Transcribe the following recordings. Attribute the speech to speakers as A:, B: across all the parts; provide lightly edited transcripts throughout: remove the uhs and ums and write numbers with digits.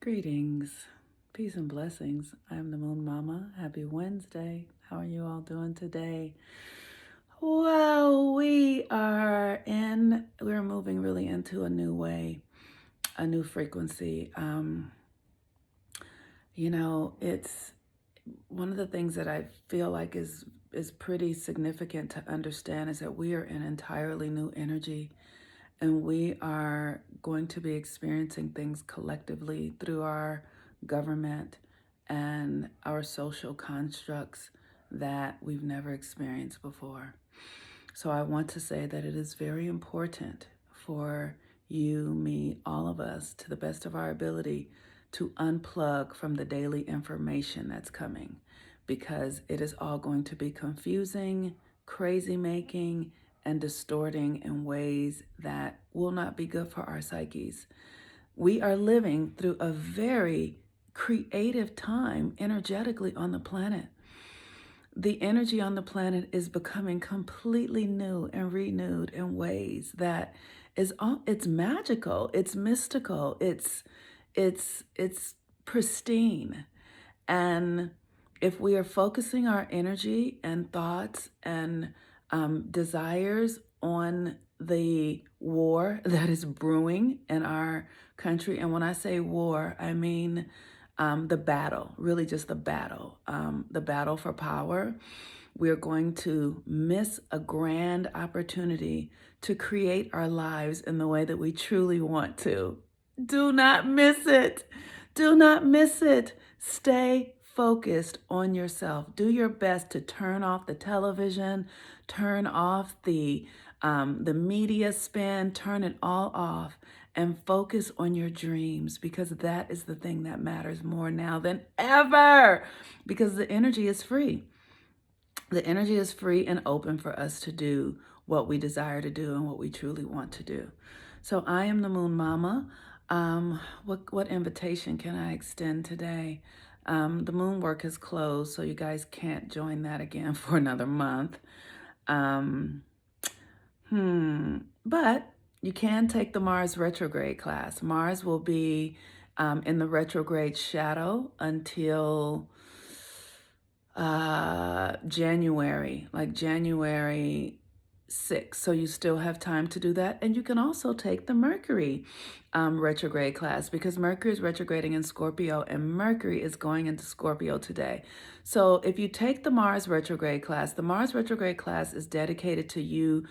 A: Greetings, peace and blessings. I am the Moon Mama. Happy Wednesday. How are you all doing today? Well, we're moving really into a new way, a new frequency. It's one of the things that I feel like is pretty significant to understand is that we are in entirely new energy, and we are going to be experiencing things collectively through our government and our social constructs that we've never experienced before. So I want to say that it is very important for you, me, all of us, to the best of our ability, to unplug from the daily information that's coming, because it is all going to be confusing, crazy making, and distorting in ways that will not be good for our psyches. We are living through a very creative time energetically on the planet. The energy on the planet is becoming completely new and renewed in ways that it's magical, it's mystical, it's pristine. And if we are focusing our energy and thoughts and desires on the war that is brewing in our country, and when I say war, I mean the battle, really just the battle for power, we're going to miss a grand opportunity to create our lives in the way that we truly want to. Do not miss it. Do not miss it. Stay focused on yourself. Do your best to turn off the television, turn off the media spin, turn it all off, and focus on your dreams, because that is the thing that matters more now than ever, because the energy is free. The energy is free and open for us to do what we desire to do and what we truly want to do. So I am the Moon Mama. What invitation can I extend today? The moon work has closed, so you guys can't join that again for another month. But you can take the Mars retrograde class. Mars will be in the retrograde shadow until January, like January 6th. So you still have time to do that. And you can also take the Mercury retrograde class, because Mercury is retrograding in Scorpio and Mercury is going into Scorpio today. So if you take the Mars retrograde class, the Mars retrograde class is dedicated to you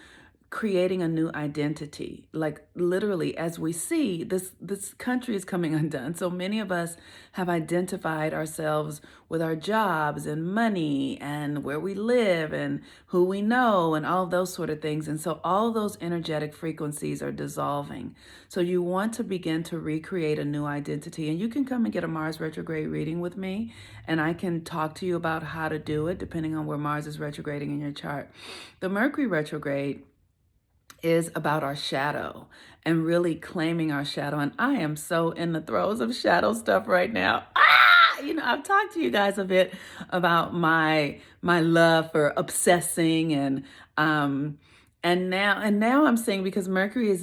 A: creating a new identity. Like literally, as we see, this country is coming undone. So many of us have identified ourselves with our jobs and money and where we live and who we know and all of those sort of things. And so all those energetic frequencies are dissolving. So you want to begin to recreate a new identity. And you can come and get a Mars retrograde reading with me, and I can talk to you about how to do it depending on where Mars is retrograding in your chart. The Mercury retrograde is about our shadow and really claiming our shadow. And I am so in the throes of shadow stuff right now. I've talked to you guys a bit about my love for obsessing and now I'm saying, because Mercury has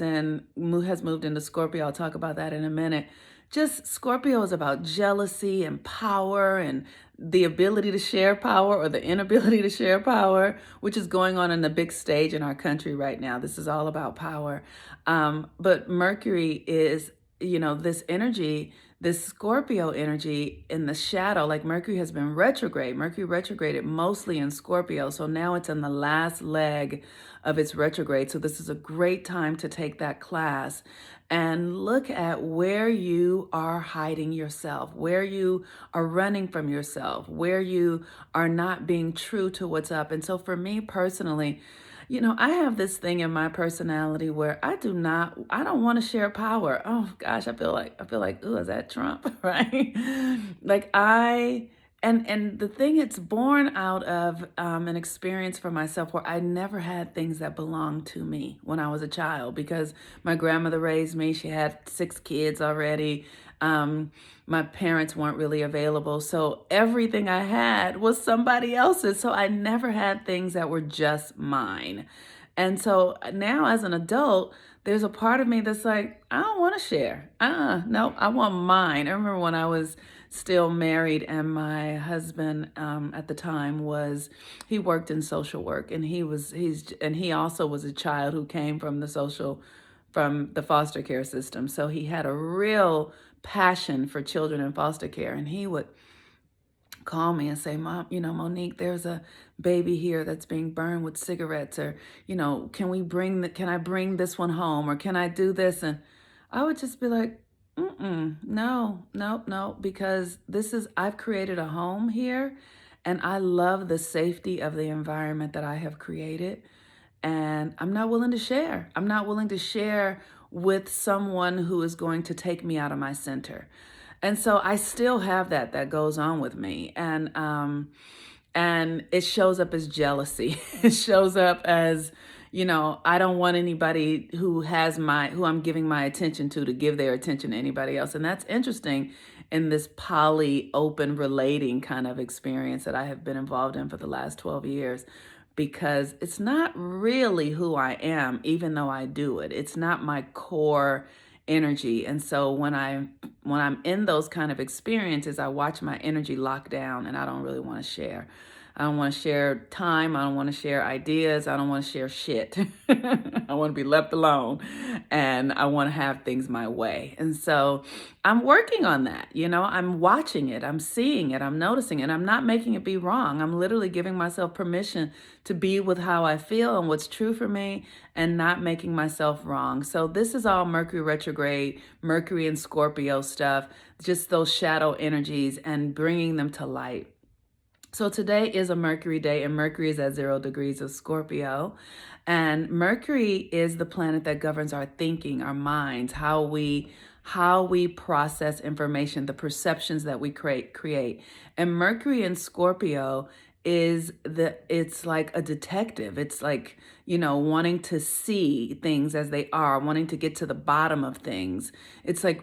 A: moved into Scorpio, I'll talk about that in a minute. Just Scorpio is about jealousy and power and the ability to share power or the inability to share power, which is going on in the big stage in our country right now. This is all about power. But Mercury is, this energy, this Scorpio energy in the shadow. Like Mercury has been retrograde. Mercury retrograded mostly in Scorpio. So now it's in the last leg of its retrograde. So this is a great time to take that class and look at where you are hiding yourself, where you are running from yourself, where you are not being true to what's up. And so for me personally, I have this thing in my personality where I don't want to share power. Oh gosh, I feel like, ooh, is that Trump? Right? And the thing, it's born out of an experience for myself where I never had things that belonged to me when I was a child, because my grandmother raised me. She had 6 kids already. My parents weren't really available. So everything I had was somebody else's. So I never had things that were just mine. And so now as an adult, there's a part of me that's like, I don't want to share. No, I want mine. I remember when I was still married and my husband at the time he worked in social work, and he also was a child who came from from the foster care system. So he had a real passion for children in foster care, and he would call me and say, Mom, Monique, there's a baby here that's being burned with cigarettes, or, can I bring this one home, or can I do this? And I would just be like, no, no, no, because I've created a home here, and I love the safety of the environment that I have created. And I'm not willing to share. I'm not willing to share with someone who is going to take me out of my center. And so I still have that goes on with me. And it shows up as jealousy. It shows up as, I don't want anybody who I'm giving my attention to give their attention to anybody else. And that's interesting in this poly open relating kind of experience that I have been involved in for the last 12 years, because it's not really who I am, even though I do it. It's not my core energy. And so when I'm in those kind of experiences, I watch my energy lock down, and I don't really want to share. I don't want to share time. I don't want to share ideas. I don't want to share shit. I want to be left alone, and I want to have things my way. And so I'm working on that. I'm watching it. I'm seeing it. I'm noticing it. I'm not making it be wrong. I'm literally giving myself permission to be with how I feel and what's true for me, and not making myself wrong. So this is all Mercury retrograde, Mercury and Scorpio stuff, just those shadow energies and bringing them to light. So today is a Mercury day, and Mercury is at 0 degrees of Scorpio. And Mercury is the planet that governs our thinking, our minds, how we process information, the perceptions that we create. And Mercury in Scorpio it's like a detective. It's like, wanting to see things as they are, wanting to get to the bottom of things. It's like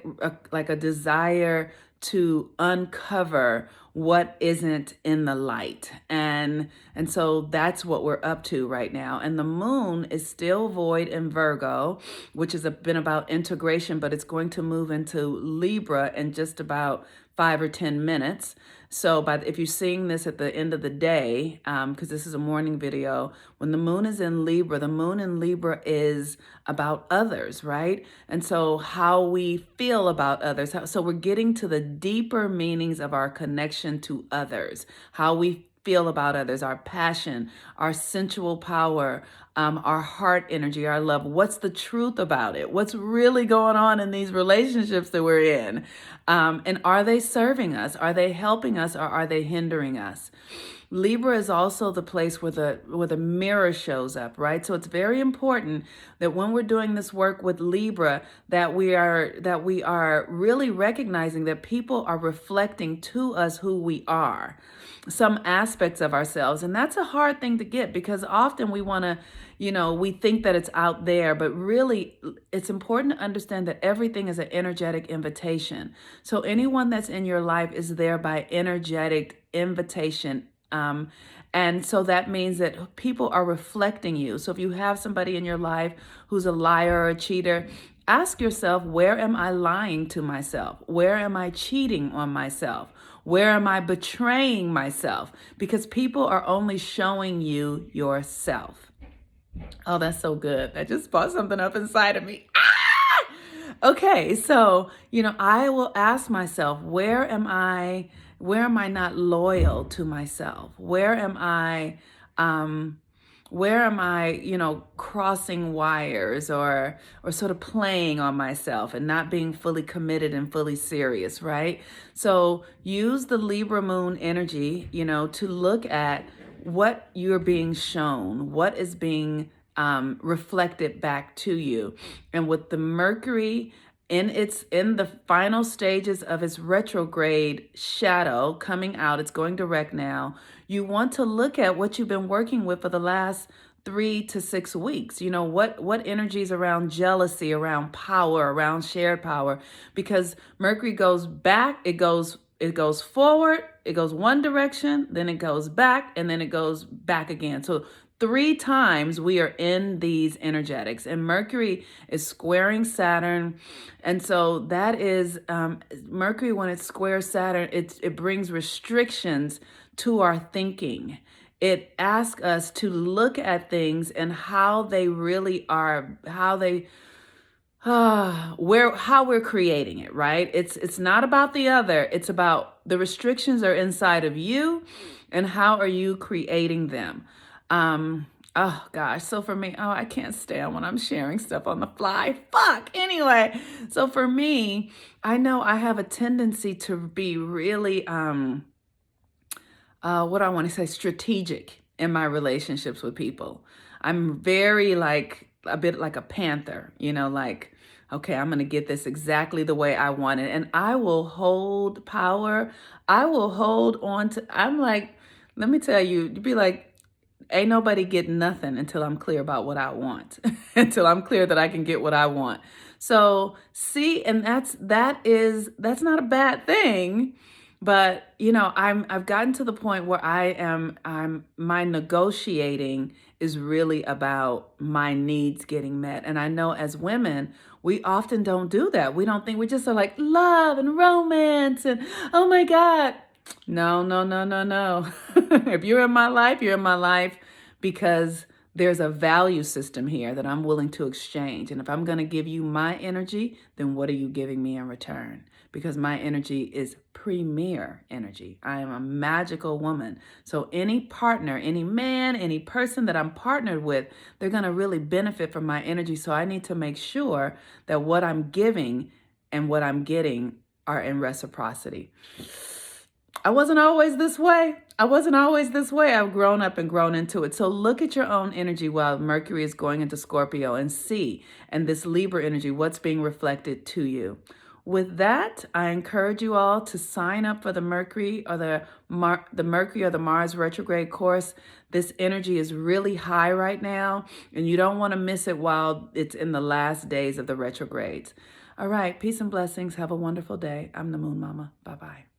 A: a desire to uncover what isn't in the light. And so that's what we're up to right now. And the moon is still void in Virgo, which has been about integration, but it's going to move into Libra in just about 5 or 10 minutes. So if you're seeing this at the end of the day, because this is a morning video, when the moon is in Libra, the moon in Libra is about others, right? And so how we feel about others. So we're getting to the deeper meanings of our connection to others, how we feel about others, our passion, our sensual power, our heart energy, our love. What's the truth about it? What's really going on in these relationships that we're in? And are they serving us? Are they helping us, or are they hindering us? Libra is also the place where the mirror shows up, right? So it's very important that when we're doing this work with Libra, that we are really recognizing that people are reflecting to us who we are, some aspects of ourselves. And that's a hard thing to get, because often we want to, we think that it's out there, but really it's important to understand that everything is an energetic invitation. So anyone that's in your life is there by energetic invitation. And so that means that people are reflecting you. So if you have somebody in your life who's a liar or a cheater, ask yourself, where am I lying to myself? Where am I cheating on myself? Where am I betraying myself? Because people are only showing you yourself. Oh, that's so good. That just sparked something up inside of me. Okay, so, I will ask myself, where am I not loyal to myself? Where am I, crossing wires or sort of playing on myself and not being fully committed and fully serious, right? So use the Libra Moon energy, to look at what you're being shown, what is being reflected back to you. And with the Mercury in the final stages of its retrograde shadow coming out, it's going direct now. You want to look at what you've been working with for the last 3 to 6 weeks. What energies around jealousy, around power, around shared power, because Mercury goes back, it goes forward, it goes one direction, then it goes back, and then it goes back again. So 3 times we are in these energetics, and Mercury is squaring Saturn. And so that is Mercury, when it squares Saturn, it brings restrictions to our thinking. It asks us to look at things and how they really are, how they where how we're creating it, right? It's not about the other. It's about the restrictions are inside of you, and how are you creating them? Oh gosh. So for me, oh, I can't stand when I'm sharing stuff on the fly. Fuck. Anyway, so for me, I know I have a tendency to be really what I want to say, strategic in my relationships with people. I'm very like a bit like a panther, like, okay, I'm going to get this exactly the way I want it. And I will hold power. I will hold on to, I'm like, let me tell you, you'd be like, ain't nobody getting nothing until I'm clear about what I want, until I'm clear that I can get what I want. So see, and that's not a bad thing. But I've gotten to the point where my negotiating is really about my needs getting met. And I know as women, we often don't do that. We don't think, we just are like love and romance and oh my God. No, no, no, no, no. If you're in my life, you're in my life because there's a value system here that I'm willing to exchange. And if I'm going to give you my energy, then what are you giving me in return? Because my energy is premier energy. I am a magical woman. So any partner, any man, any person that I'm partnered with, they're going to really benefit from my energy. So I need to make sure that what I'm giving and what I'm getting are in reciprocity. I wasn't always this way. I've grown up and grown into it. So look at your own energy while Mercury is going into Scorpio and see, and this Libra energy, what's being reflected to you. With that, I encourage you all to sign up for the Mercury or the Mercury or the Mars retrograde course. This energy is really high right now, and you don't want to miss it while it's in the last days of the retrogrades. All right, peace and blessings. Have a wonderful day. I'm the Moon Mama. Bye-bye.